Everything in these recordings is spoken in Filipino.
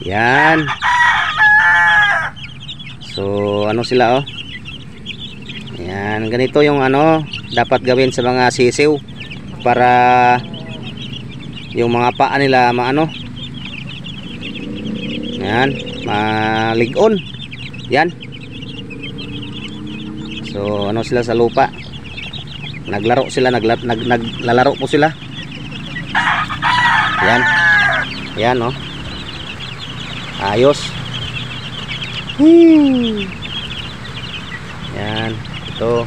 Yan. So ano sila oh. Yan, ganito yung ano dapat gawin sa mga sisiw para yung mga paa nila maano. Yan, maligon. Yan. So ano sila sa lupa. Naglaro sila, naglalaro po sila. Yan. Yan oh. Ayos. Yan, ito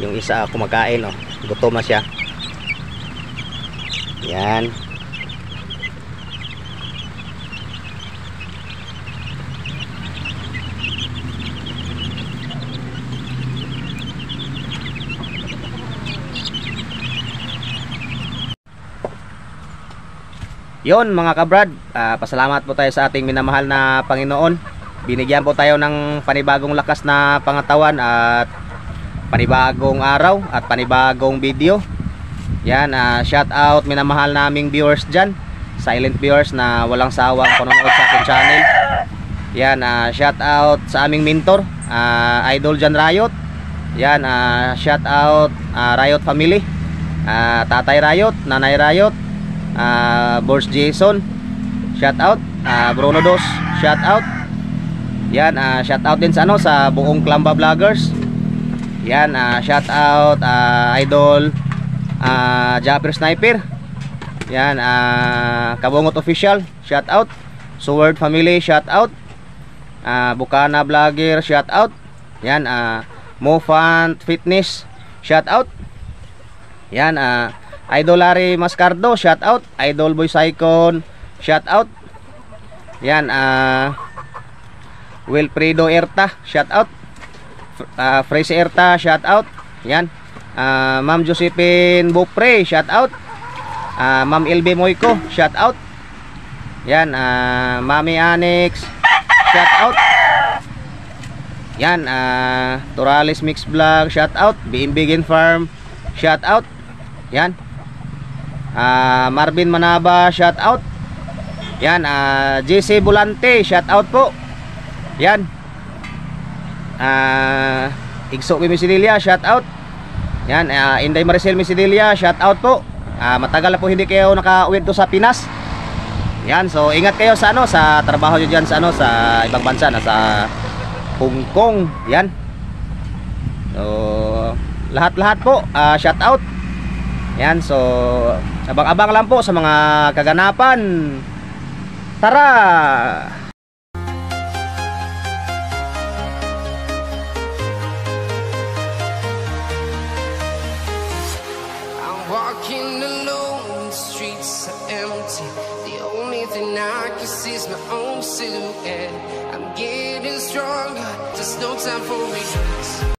yung isa kumakain oh. Gutom na siya. Yan. Yon mga kabrad, pasalamat po tayo sa ating minamahal na Panginoon. Binigyan po tayo ng panibagong lakas na pangatawan at panibagong araw at panibagong video. Yan, shout out minamahal naming viewers dyan, silent viewers na walang sawang panonood sa aking channel. Yan, shout out sa aming mentor, Idol Jan Riot. Yan, shout out Riot family, Tatay Riot, Nanay Riot, Boss Jason, shout out, Bruno Dos, shout out. Yan, shout out din sa ano sa buong Klamba Vloggers. Yan, shout out Idol Japper Sniper. Yan, Kabungot Official, shout out. Sword Family, shout out. Bukana Vlogger, shout out. Yan, Mofant Fitness, shout out. Yan, Idol Larry Mascardo, shout out. Idol Boy Saicon, shout out. Yan, Wilfredo Erta, shout out. Freise Erta, shout out. Yan, Ma'am Josephine Bupre, shout out. Ma'am LB Moyko, shout out. Yan, Mami Annex, shout out. Yan, Torales Mix Vlog, shout out. BMB Gen Farm, shout out. Yan, Marvin Manaba, shout out. Yan, JC Bulante, shout out po. Yan, Igso Misidilia, shout out. Yan, Inday Maricel Misidilia, shout out po. Matagal na po hindi kayo nakauwi to sa Pinas. Yan, so ingat kayo sa ano sa trabaho nyo dyan sa ano sa ibang bansa, nasa Hong Kong. Yan, so lahat-lahat po, shout out. Yan, so abang-abang lang po sa mga kaganapan. Tara! Walking alone, the streets are empty. The only thing I can see is my own silhouette. I'm getting stronger, there's no time for regrets.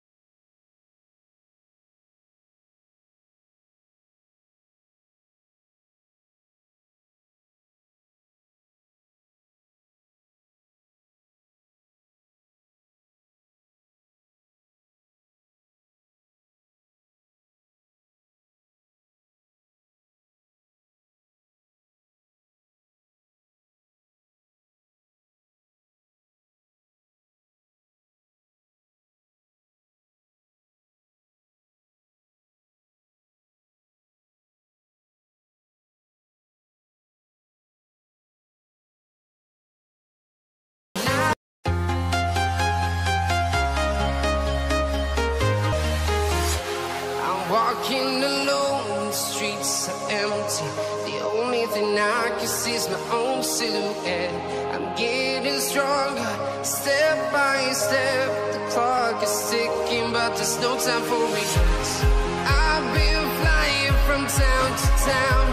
Walking alone, the streets are empty. The only thing I can see is my own silhouette. I'm getting stronger, step by step. The clock is ticking, but there's no time for regrets. I've been flying from town to town,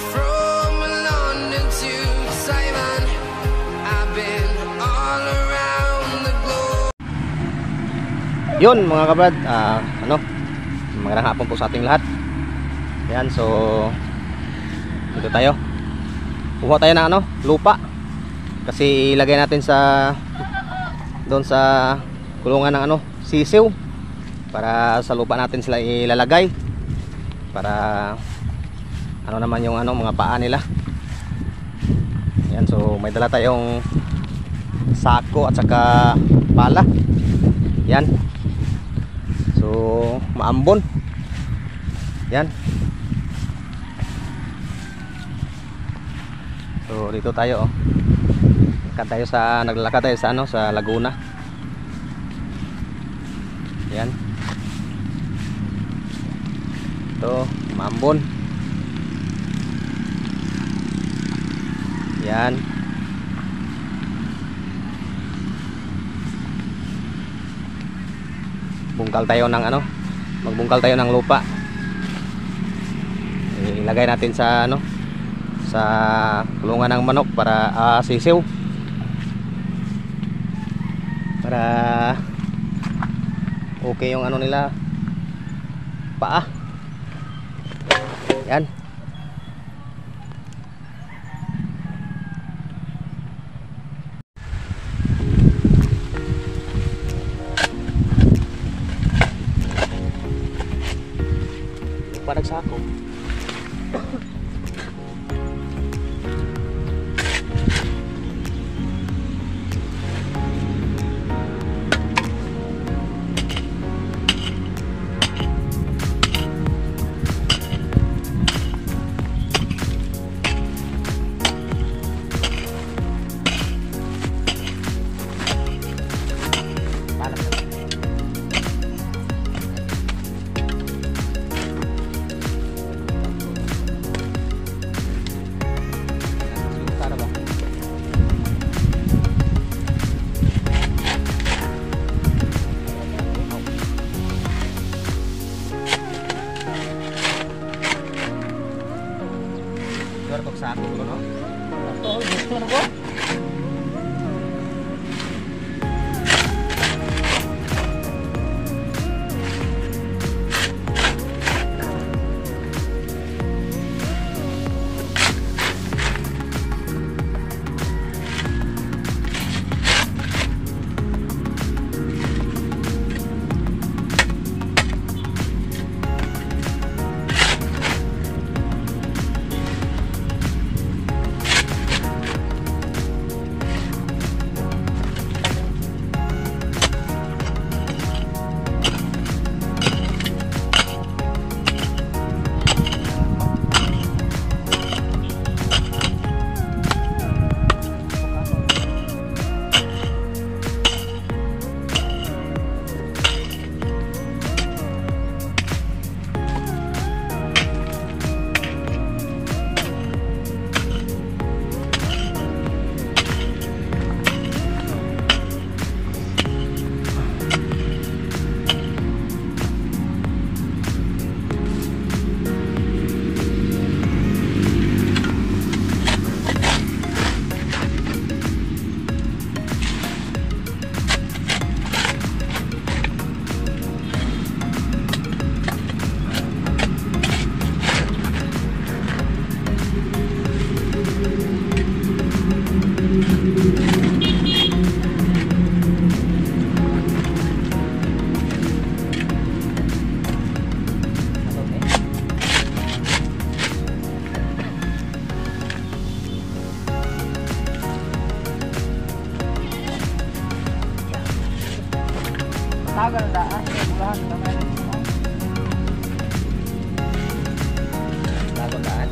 from London to Taiwan. I've been all around the globe. Yun mga kabrad, magandang hapon po sa ating lahat. Yan, so dito tayo. Kuha tayo ng lupa. Kasi ilagay natin sa doon sa kulungan ng sisiw. Para sa lupa natin sila ilalagay. Para naman yung mga paa nila. Yan, so may dala tayong sako at saka pala. Yan. So maambon. Yan. So dito tayo, oh. Naglalakad tayo sa sa Laguna. Yan. Ito, maambon. Yan. Bungkal tayo ng magbungkal tayo ng lupa. Ilagay natin sa sa kulungan ng manok para sisiw. Para okay yung nila paa. Yan. Parang sako. Sako ko, no? Oo, gusto na ko. Tagal daan, bulahan naman. Labagaan.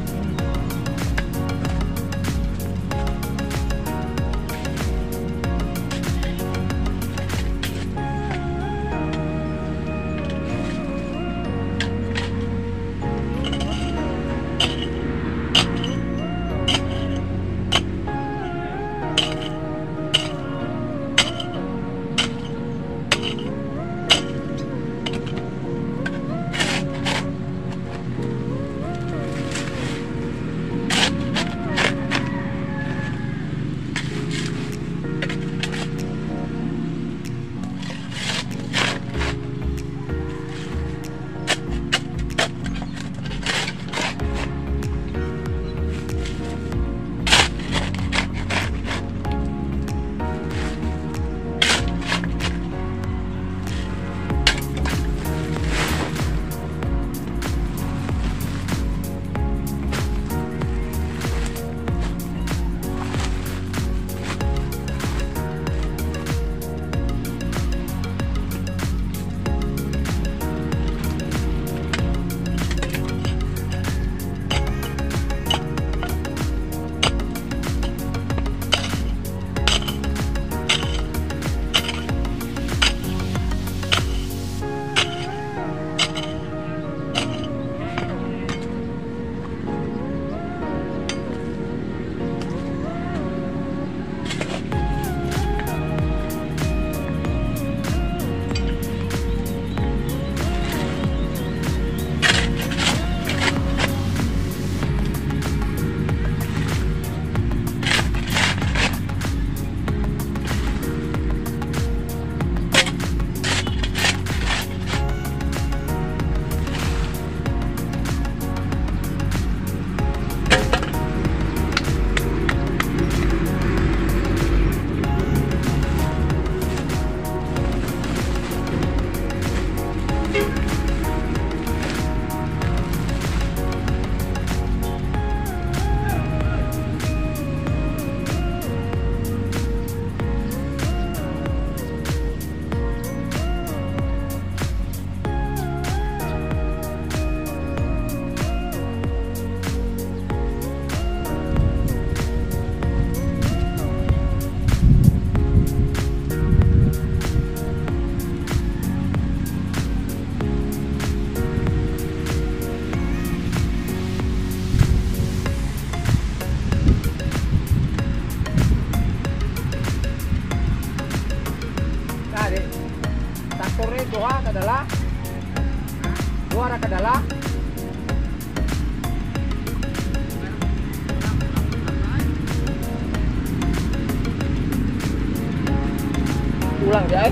nakadala. Ulang dia.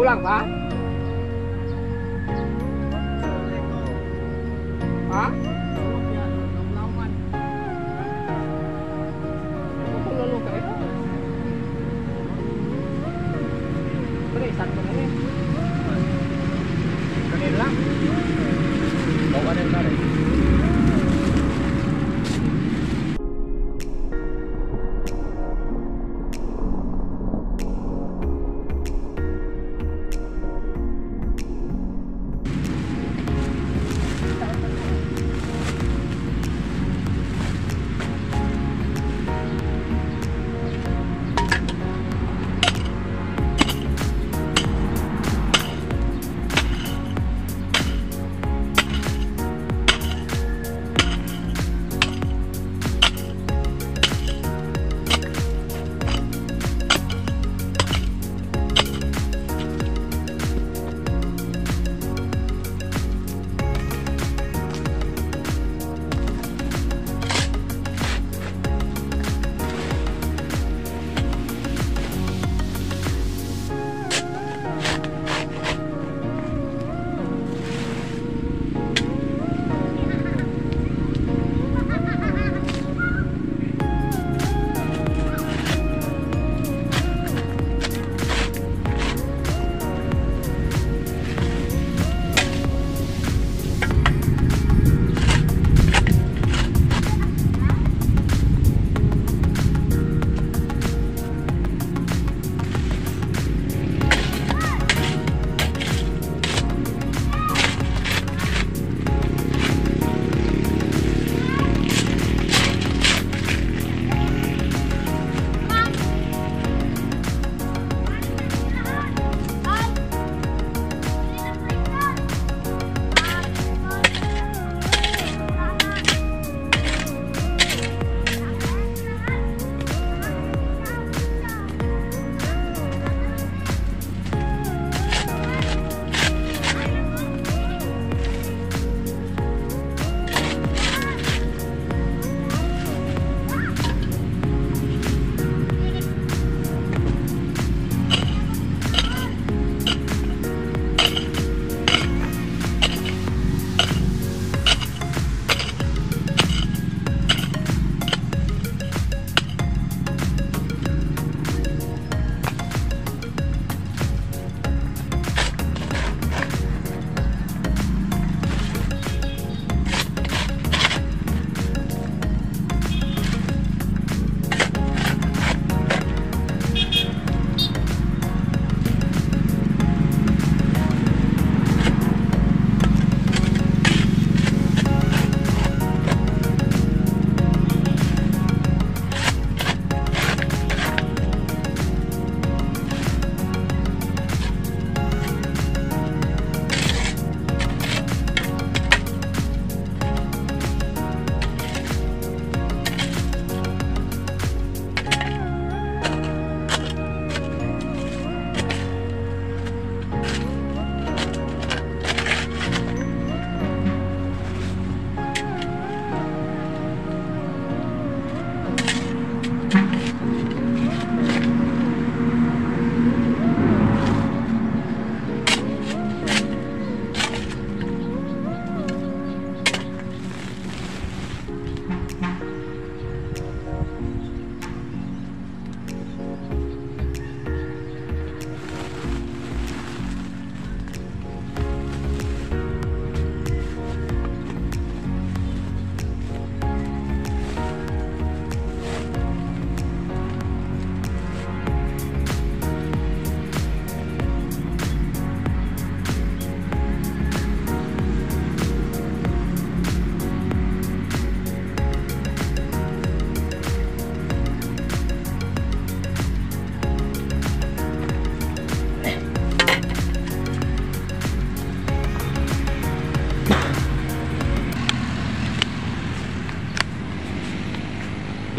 Pulang, Pak? Hah? Kok lalu kayak itu? Berisan ko na rin. Kanila? Bawa din na rin.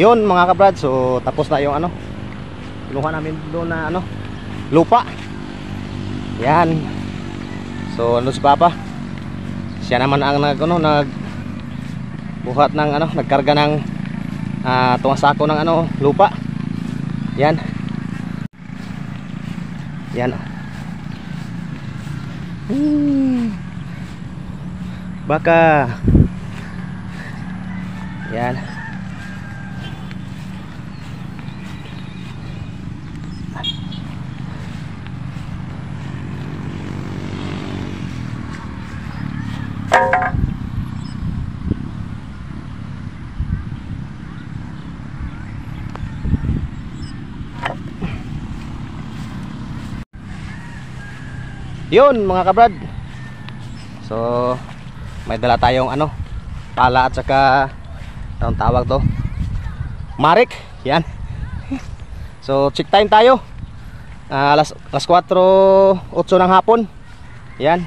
Yun mga kabrad, so tapos na yung ano, kinuha namin doon na ano, lupa. Yan. So ano si Papa, siya naman ang buhat ng ano, nagkarga ng tuwang sako ng ano, lupa. Yan. Yan. Baka. Yan. Yun mga kabrad. So may dala tayong ano, pala at saka anong tawag to, marik. Yan. So check time tayo, alas 4:08 ng hapon. Yan.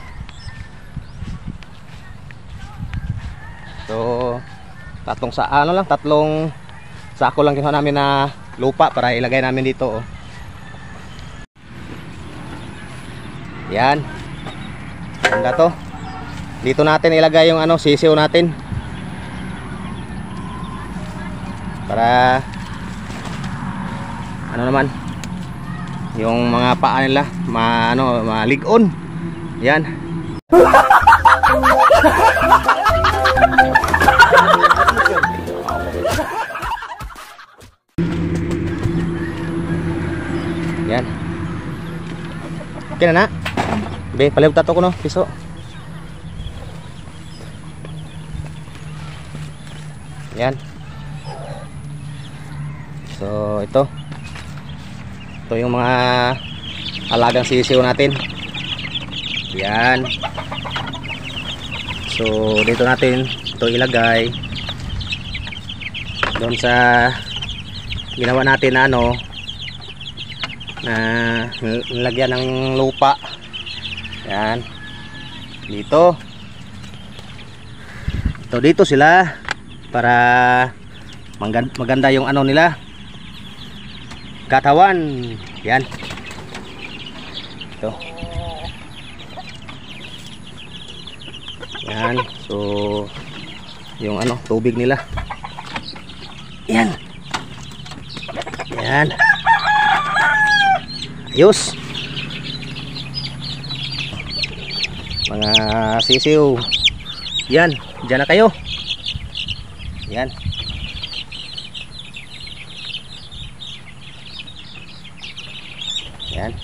So tatlong sako lang kinuha namin na lupa para ilagay namin dito, oh. Yan. Ganda to. Dito natin ilagay yung ano, sisiw natin. Para ano naman, yung mga paa nila maligon. Yan. Yan. Okay na na. Be, palihog tato ko no, piso. Yan. So ito yung mga alagang sisiw natin. Yan. So dito natin ito ilagay doon sa ginawa natin na ano, na nilagyan ng lupa. Yan. Dito sila para maganda yung ano nila, katawan. Yan. Ito. Yan. So yung ano, tubig nila. Yan. Yan. Ayos. Mga sisiw. Yan, diyan na kayo. Yan. Yan.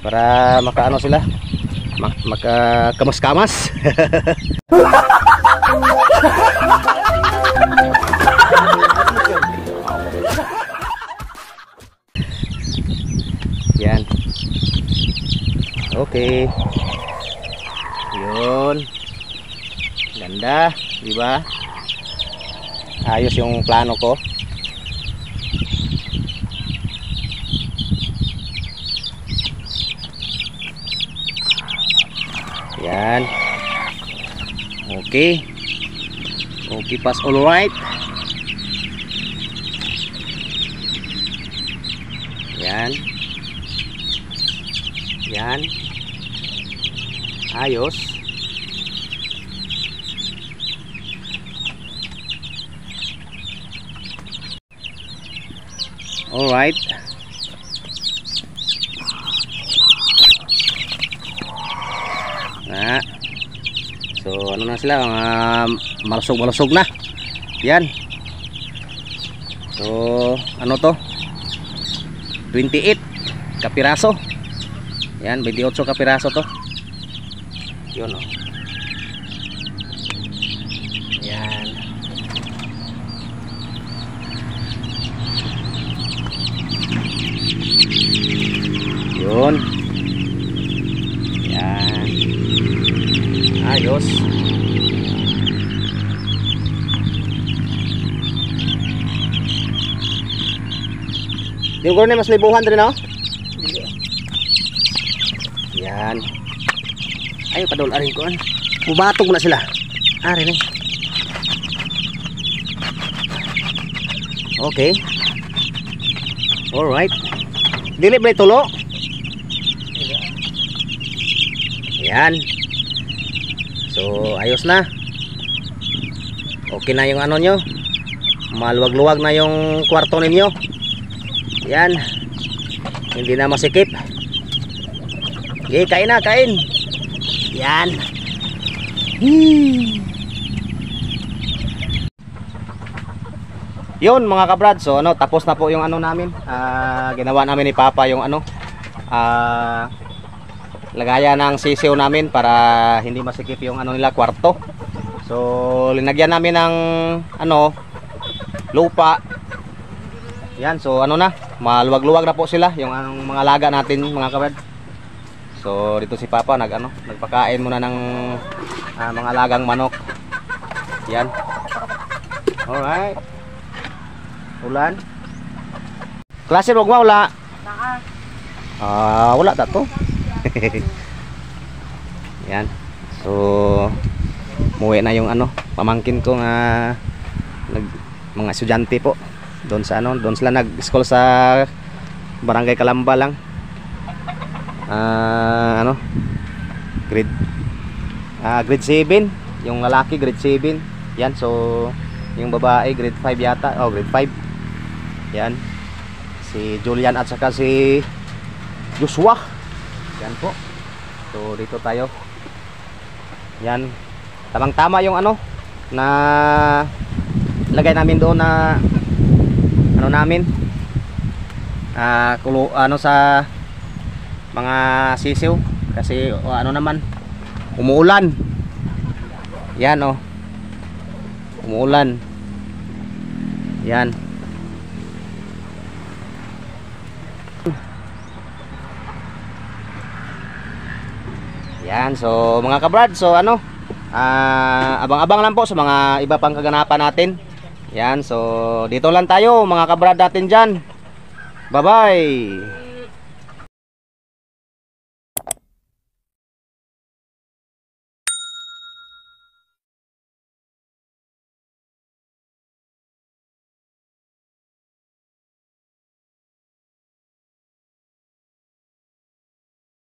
Para makaano sila, makakamas-kamas. Yan. Okay. Yun. Ganda, di ba? Ayos yung plano ko. Yan. Okay. Okay, pass all right. Yan. Yan. Ayos. All right. So ano na sila, malusog na. Yan. So ano to, 28 kapiraso. Yan, 28 kapiraso to. Yun, oh. Yan. Yun. Yan. Ayos. Yung gano'n mas libuhan rin, no? Yan. Ayaw padol arin ko. Bubatog na sila. Arin eh. Okay. Alright. Dili ba tulo? Yan. So, ayos na. Okay na yung ano nyo. Maluwag-luwag na yung kwarto ninyo. Yan. Hindi na masikip. Okay, kain na, kain. Yan. Yun mga kabrad, so ano, tapos na po yung ano namin. Ginawa namin ni Papa yung ano, lagayan ng sisiw namin para hindi masikip yung ano nila, kwarto. So linagyan namin ng ano, lupa. Yan, so ano na, maluwag-luwag na po sila yung anong mga laga natin mga kabrad. So dito si Papa nagpakain muna ng mga lagang manok. Yan. Alright. Ulan. Klase wag wala. Wala ta to. Yan. So muwi na yung ano, pamangkin ko nga mga estudyante po. Doon sa ano, doon sila nag-school sa Barangay Kalamba lang. Ano? Grade 7, yung lalaki grade 7. Yan, so yung babae grade 5 yata. Oh, grade 5. Yan. Si Julian at saka si Joshua. Yan po. So dito tayo. Yan. Tamang-tama yung ano na lagay namin doon na ano namin. Ano sa mga sisiw kasi ano naman umuulan. Yan oh. Umuulan. Yan. Yan, so mga kabrad, so ano, abang-abang lang po sa mga iba pang kaganapan natin. Yan, so dito lang tayo mga kabrad natin dyan. Bye bye.